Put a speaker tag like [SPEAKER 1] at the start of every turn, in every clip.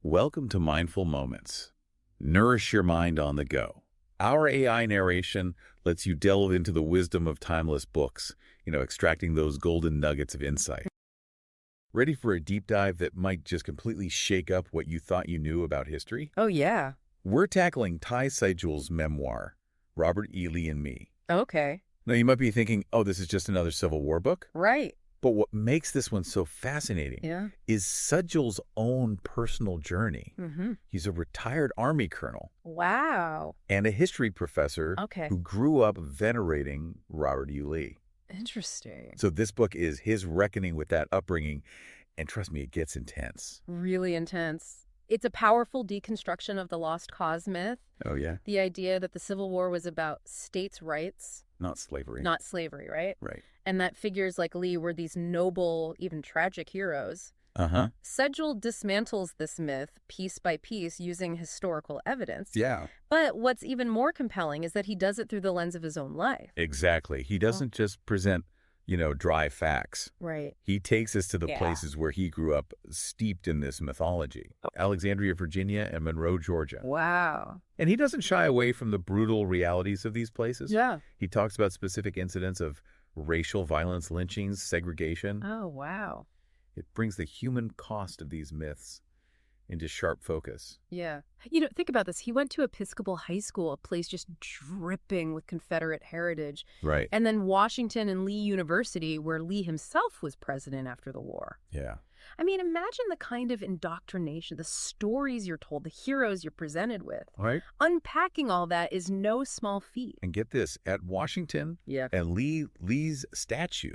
[SPEAKER 1] Welcome to Mindful Moments. Nourish your mind on the go. Our AI narration lets you delve into the wisdom of timeless books, extracting those golden nuggets of insight. Ready for a deep dive that might just completely shake up what you thought you knew about history?
[SPEAKER 2] Oh, yeah.
[SPEAKER 1] We're tackling Ty Seidule's memoir, Robert E. Lee and Me.
[SPEAKER 2] Okay.
[SPEAKER 1] Now, you might be thinking, oh, this is just another Civil War book?
[SPEAKER 2] Right.
[SPEAKER 1] But what makes this one so fascinating
[SPEAKER 2] Yeah.
[SPEAKER 1] is Seidule's own personal journey.
[SPEAKER 2] Mm-hmm.
[SPEAKER 1] He's a retired Army colonel
[SPEAKER 2] Wow.
[SPEAKER 1] and a history professor
[SPEAKER 2] Okay.
[SPEAKER 1] who grew up venerating Robert E. Lee.
[SPEAKER 2] Interesting.
[SPEAKER 1] So this book is his reckoning with that upbringing, and trust me, it gets intense.
[SPEAKER 2] Really intense. It's a powerful deconstruction of the lost cause myth.
[SPEAKER 1] Oh, yeah?
[SPEAKER 2] The idea that the Civil War was about states' rights,
[SPEAKER 1] Not slavery.
[SPEAKER 2] not slavery, right?
[SPEAKER 1] Right.
[SPEAKER 2] And that figures like Lee were these noble, even tragic heroes.
[SPEAKER 1] Uh-huh.
[SPEAKER 2] Seidule dismantles this myth piece by piece using historical evidence.
[SPEAKER 1] Yeah.
[SPEAKER 2] But what's even more compelling is that he does it through the lens of his own life.
[SPEAKER 1] Exactly. He doesn't just present, dry facts.
[SPEAKER 2] Right.
[SPEAKER 1] He takes us to the
[SPEAKER 2] Yeah.
[SPEAKER 1] places where he grew up steeped in this mythology. Alexandria, Virginia, and Monroe, Georgia.
[SPEAKER 2] Wow.
[SPEAKER 1] And he doesn't shy away from the brutal realities of these places.
[SPEAKER 2] Yeah.
[SPEAKER 1] He talks about specific incidents of racial violence, lynchings, segregation.
[SPEAKER 2] Oh, wow.
[SPEAKER 1] It brings the human cost of these myths into sharp focus.
[SPEAKER 2] Yeah. Think about this. He went to Episcopal High School, a place just dripping with Confederate heritage.
[SPEAKER 1] Right.
[SPEAKER 2] And then Washington and Lee University, where Lee himself was president after the war.
[SPEAKER 1] Yeah.
[SPEAKER 2] I mean, imagine the kind of indoctrination, the stories you're told, the heroes you're presented with.
[SPEAKER 1] Right.
[SPEAKER 2] Unpacking all that is no small feat.
[SPEAKER 1] And get this, at Washington,
[SPEAKER 2] Yeah.
[SPEAKER 1] and Lee's statue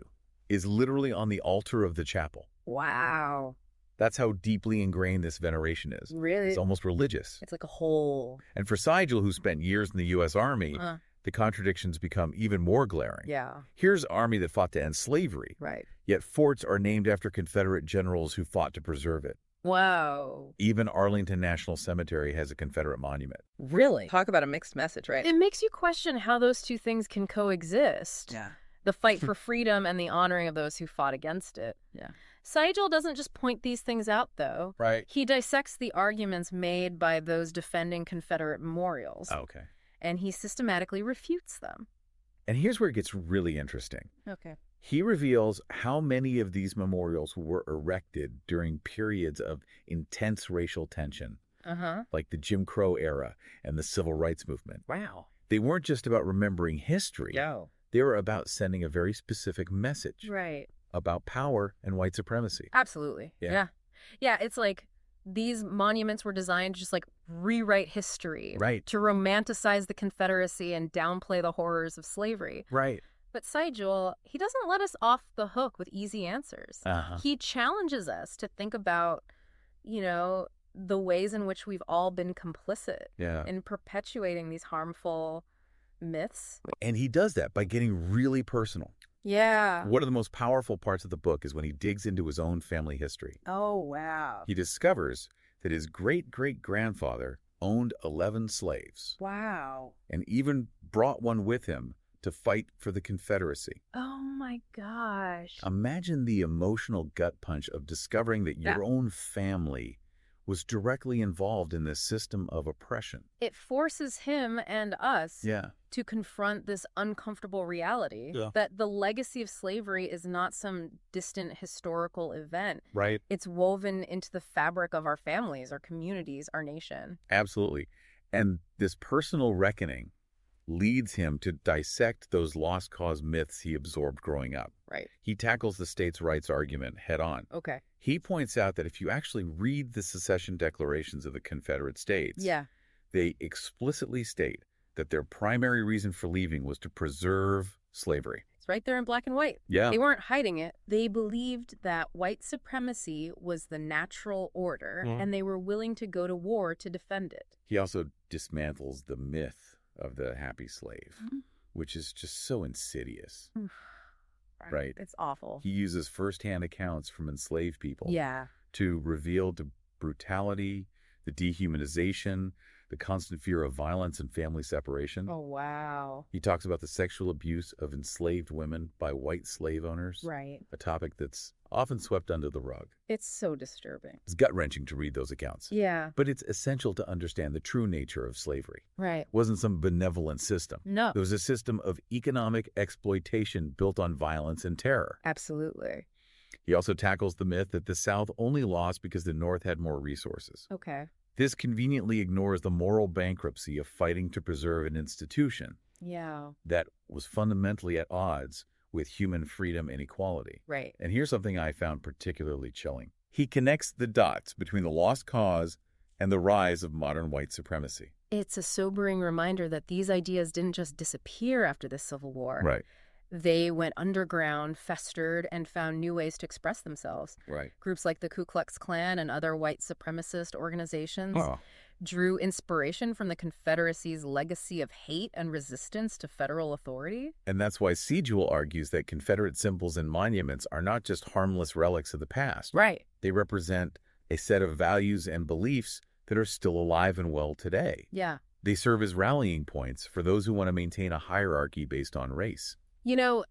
[SPEAKER 1] is literally on the altar of the chapel.
[SPEAKER 2] Wow.
[SPEAKER 1] That's how deeply ingrained this veneration is.
[SPEAKER 2] Really?
[SPEAKER 1] It's almost religious.
[SPEAKER 2] It's like a whole...
[SPEAKER 1] And for Seidule, who spent years in the U.S. Army, the contradictions become even more glaring.
[SPEAKER 2] Yeah.
[SPEAKER 1] Here's an army that fought to end slavery,
[SPEAKER 2] Right.
[SPEAKER 1] yet forts are named after Confederate generals who fought to preserve it.
[SPEAKER 2] Wow.
[SPEAKER 1] Even Arlington National Cemetery has a Confederate monument.
[SPEAKER 2] Really?
[SPEAKER 3] Talk about a mixed message, right?
[SPEAKER 2] It makes you question how those two things can coexist.
[SPEAKER 3] Yeah.
[SPEAKER 2] The fight for freedom and the honoring of those who fought against it.
[SPEAKER 3] Yeah.
[SPEAKER 2] Seidule doesn't just point these things out, though.
[SPEAKER 1] Right.
[SPEAKER 2] He dissects the arguments made by those defending Confederate memorials,
[SPEAKER 1] Okay.
[SPEAKER 2] and he systematically refutes them.
[SPEAKER 1] And here's where it gets really interesting.
[SPEAKER 2] Okay.
[SPEAKER 1] He reveals how many of these memorials were erected during periods of intense racial tension, like the Jim Crow era and the Civil Rights Movement.
[SPEAKER 2] Wow.
[SPEAKER 1] They weren't just about remembering history.
[SPEAKER 2] Yo.
[SPEAKER 1] They were about sending a very specific message
[SPEAKER 2] Right.
[SPEAKER 1] about power and white supremacy.
[SPEAKER 2] Absolutely.
[SPEAKER 1] Yeah.
[SPEAKER 2] Yeah, it's like these monuments were designed to just like rewrite history.
[SPEAKER 1] Right.
[SPEAKER 2] To romanticize the Confederacy and downplay the horrors of slavery.
[SPEAKER 1] Right.
[SPEAKER 2] But Seidule, he doesn't let us off the hook with easy answers.
[SPEAKER 1] Uh-huh.
[SPEAKER 2] He challenges us to think about, the ways in which we've all been complicit
[SPEAKER 1] Yeah.
[SPEAKER 2] in perpetuating these harmful myths.
[SPEAKER 1] And he does that by getting really personal.
[SPEAKER 2] Yeah.
[SPEAKER 1] One of the most powerful parts of the book is when he digs into his own family history.
[SPEAKER 2] Oh, wow.
[SPEAKER 1] He discovers that his great-great-grandfather owned 11 slaves
[SPEAKER 2] Wow.
[SPEAKER 1] and even brought one with him to fight for the Confederacy.
[SPEAKER 2] Oh, my gosh.
[SPEAKER 1] Imagine the emotional gut punch of discovering that your own family was directly involved in this system of oppression.
[SPEAKER 2] It forces him and us
[SPEAKER 1] Yeah.
[SPEAKER 2] to confront this uncomfortable reality
[SPEAKER 1] Yeah.
[SPEAKER 2] that the legacy of slavery is not some distant historical event.
[SPEAKER 1] Right.
[SPEAKER 2] It's woven into the fabric of our families, our communities, our nation.
[SPEAKER 1] Absolutely. And this personal reckoning leads him to dissect those lost cause myths he absorbed growing up.
[SPEAKER 2] Right.
[SPEAKER 1] He tackles the states' rights argument head on.
[SPEAKER 2] Okay.
[SPEAKER 1] He points out that if you actually read the secession declarations of the Confederate States,
[SPEAKER 2] Yeah.
[SPEAKER 1] they explicitly state that their primary reason for leaving was to preserve slavery.
[SPEAKER 2] It's right there in black and white.
[SPEAKER 1] Yeah.
[SPEAKER 2] They weren't hiding it. They believed that white supremacy was the natural order, and they were willing to go to war to defend it.
[SPEAKER 1] He also dismantles the myth of the happy slave, which is just so insidious. Right.
[SPEAKER 2] It's awful.
[SPEAKER 1] He uses firsthand accounts from enslaved people
[SPEAKER 2] Yeah.
[SPEAKER 1] to reveal the brutality, the dehumanization, the constant fear of violence and family separation.
[SPEAKER 2] Oh, wow.
[SPEAKER 1] He talks about the sexual abuse of enslaved women by white slave owners,
[SPEAKER 2] Right.
[SPEAKER 1] a topic that's often swept under the rug.
[SPEAKER 2] It's so disturbing.
[SPEAKER 1] It's gut-wrenching to read those accounts.
[SPEAKER 2] Yeah.
[SPEAKER 1] But it's essential to understand the true nature of slavery.
[SPEAKER 2] Right.
[SPEAKER 1] It wasn't some benevolent system.
[SPEAKER 2] No.
[SPEAKER 1] It was a system of economic exploitation built on violence and terror.
[SPEAKER 2] Absolutely.
[SPEAKER 1] He also tackles the myth that the South only lost because the North had more resources.
[SPEAKER 2] Okay.
[SPEAKER 1] This conveniently ignores the moral bankruptcy of fighting to preserve an institution
[SPEAKER 2] Yeah.
[SPEAKER 1] that was fundamentally at odds with human freedom and equality.
[SPEAKER 2] Right.
[SPEAKER 1] And here's something I found particularly chilling. He connects the dots between the lost cause and the rise of modern white supremacy.
[SPEAKER 2] It's a sobering reminder that these ideas didn't just disappear after the Civil War.
[SPEAKER 1] Right.
[SPEAKER 2] They went underground, festered, and found new ways to express themselves.
[SPEAKER 1] Right.
[SPEAKER 2] Groups like the Ku Klux Klan and other white supremacist organizations
[SPEAKER 1] Oh.
[SPEAKER 2] drew inspiration from the Confederacy's legacy of hate and resistance to federal authority.
[SPEAKER 1] And that's why Seidule argues that Confederate symbols and monuments are not just harmless relics of the past.
[SPEAKER 2] Right.
[SPEAKER 1] They represent a set of values and beliefs that are still alive and well today.
[SPEAKER 2] Yeah.
[SPEAKER 1] They serve as rallying points for those who want to maintain a hierarchy based on race.
[SPEAKER 2] You know,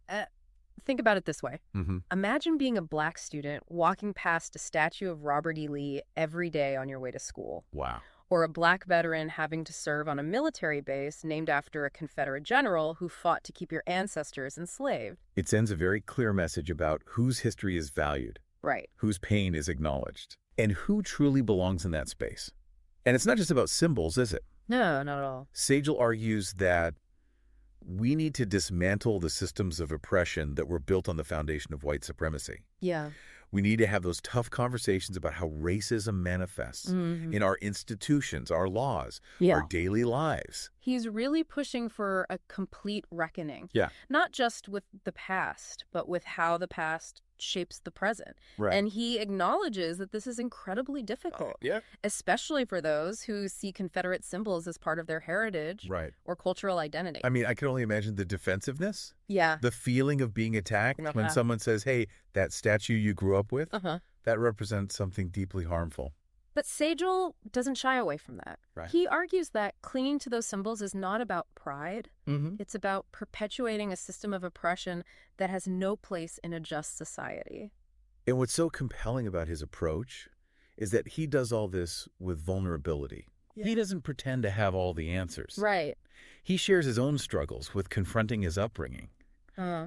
[SPEAKER 2] think about it this way.
[SPEAKER 1] Mm-hmm.
[SPEAKER 2] Imagine being a Black student walking past a statue of Robert E. Lee every day on your way to school.
[SPEAKER 1] Wow.
[SPEAKER 2] Or a Black veteran having to serve on a military base named after a Confederate general who fought to keep your ancestors enslaved.
[SPEAKER 1] It sends a very clear message about whose history is valued,
[SPEAKER 2] Right.
[SPEAKER 1] whose pain is acknowledged, and who truly belongs in that space. And it's not just about symbols, is it?
[SPEAKER 2] No, not at all.
[SPEAKER 1] Seidule argues that we need to dismantle the systems of oppression that were built on the foundation of white supremacy.
[SPEAKER 2] Yeah.
[SPEAKER 1] We need to have those tough conversations about how racism manifests in our institutions, our laws,
[SPEAKER 2] Yeah.
[SPEAKER 1] our daily lives.
[SPEAKER 2] He's really pushing for a complete reckoning.
[SPEAKER 1] Yeah.
[SPEAKER 2] Not just with the past, but with how the past shapes the present.
[SPEAKER 1] Right.
[SPEAKER 2] And he acknowledges that this is incredibly difficult,
[SPEAKER 1] Yeah.
[SPEAKER 2] especially for those who see Confederate symbols as part of their heritage
[SPEAKER 1] Right.
[SPEAKER 2] or cultural identity.
[SPEAKER 1] I mean, I can only imagine the defensiveness,
[SPEAKER 2] Yeah.
[SPEAKER 1] the feeling of being attacked when
[SPEAKER 2] Uh-huh.
[SPEAKER 1] someone says, hey, that statue you grew up with,
[SPEAKER 2] Uh-huh.
[SPEAKER 1] that represents something deeply harmful.
[SPEAKER 2] But Seidule doesn't shy away from that.
[SPEAKER 1] Right.
[SPEAKER 2] He argues that clinging to those symbols is not about pride.
[SPEAKER 1] Mm-hmm.
[SPEAKER 2] It's about perpetuating a system of oppression that has no place in a just society.
[SPEAKER 1] And what's so compelling about his approach is that he does all this with vulnerability.
[SPEAKER 2] Yeah.
[SPEAKER 1] He doesn't pretend to have all the answers.
[SPEAKER 2] Right.
[SPEAKER 1] He shares his own struggles with confronting his upbringing,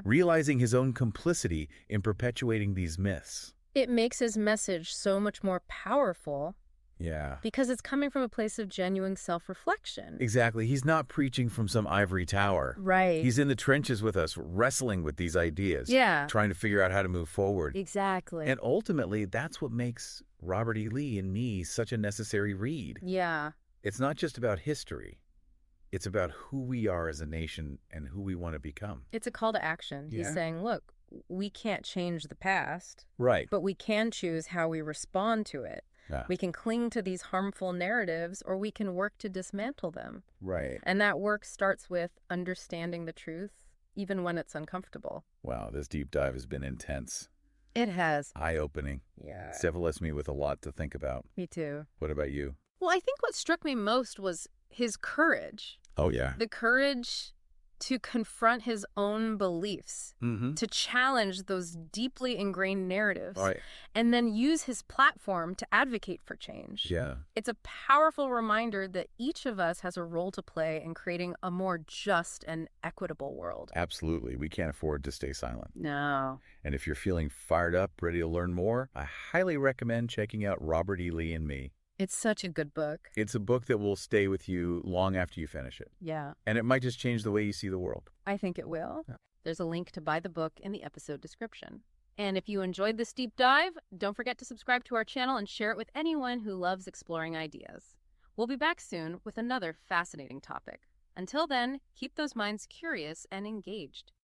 [SPEAKER 1] realizing his own complicity in perpetuating these myths.
[SPEAKER 2] It makes his message so much more powerful
[SPEAKER 1] Yeah.
[SPEAKER 2] because it's coming from a place of genuine self-reflection.
[SPEAKER 1] Exactly. He's not preaching from some ivory tower.
[SPEAKER 2] Right.
[SPEAKER 1] He's in the trenches with us, wrestling with these ideas.
[SPEAKER 2] Yeah.
[SPEAKER 1] Trying to figure out how to move forward.
[SPEAKER 2] Exactly.
[SPEAKER 1] And ultimately, that's what makes Robert E. Lee and me such a necessary read.
[SPEAKER 2] Yeah.
[SPEAKER 1] It's not just about history. It's about who we are as a nation and who we want to become.
[SPEAKER 2] It's a call to action.
[SPEAKER 1] Yeah.
[SPEAKER 2] He's saying, look, we can't change the past,
[SPEAKER 1] Right.
[SPEAKER 2] but we can choose how we respond to it.
[SPEAKER 1] Yeah.
[SPEAKER 2] We can cling to these harmful narratives, or we can work to dismantle them.
[SPEAKER 1] Right.
[SPEAKER 2] And that work starts with understanding the truth, even when it's uncomfortable.
[SPEAKER 1] Wow, this deep dive has been intense.
[SPEAKER 2] It has.
[SPEAKER 1] Eye-opening.
[SPEAKER 2] Yeah.
[SPEAKER 1] It's definitely left me with a lot to think about.
[SPEAKER 2] Me too.
[SPEAKER 1] What about you?
[SPEAKER 2] Well, I think what struck me most was his courage.
[SPEAKER 1] Oh, yeah.
[SPEAKER 2] The courage to confront his own beliefs,
[SPEAKER 1] Mm-hmm.
[SPEAKER 2] to challenge those deeply ingrained narratives,
[SPEAKER 1] Right.
[SPEAKER 2] and then use his platform to advocate for change.
[SPEAKER 1] Yeah.
[SPEAKER 2] It's a powerful reminder that each of us has a role to play in creating a more just and equitable world.
[SPEAKER 1] Absolutely. We can't afford to stay silent.
[SPEAKER 2] No.
[SPEAKER 1] And if you're feeling fired up, ready to learn more, I highly recommend checking out Robert E. Lee and Me.
[SPEAKER 2] It's such a good book.
[SPEAKER 1] It's a book that will stay with you long after you finish it.
[SPEAKER 2] Yeah,
[SPEAKER 1] And it might just change the way you see the world.
[SPEAKER 2] I think it will.
[SPEAKER 1] Yeah.
[SPEAKER 2] There's a link to buy the book in the episode description. And if you enjoyed this deep dive, don't forget to subscribe to our channel and share it with anyone who loves exploring ideas. We'll be back soon with another fascinating topic. Until then, keep those minds curious and engaged.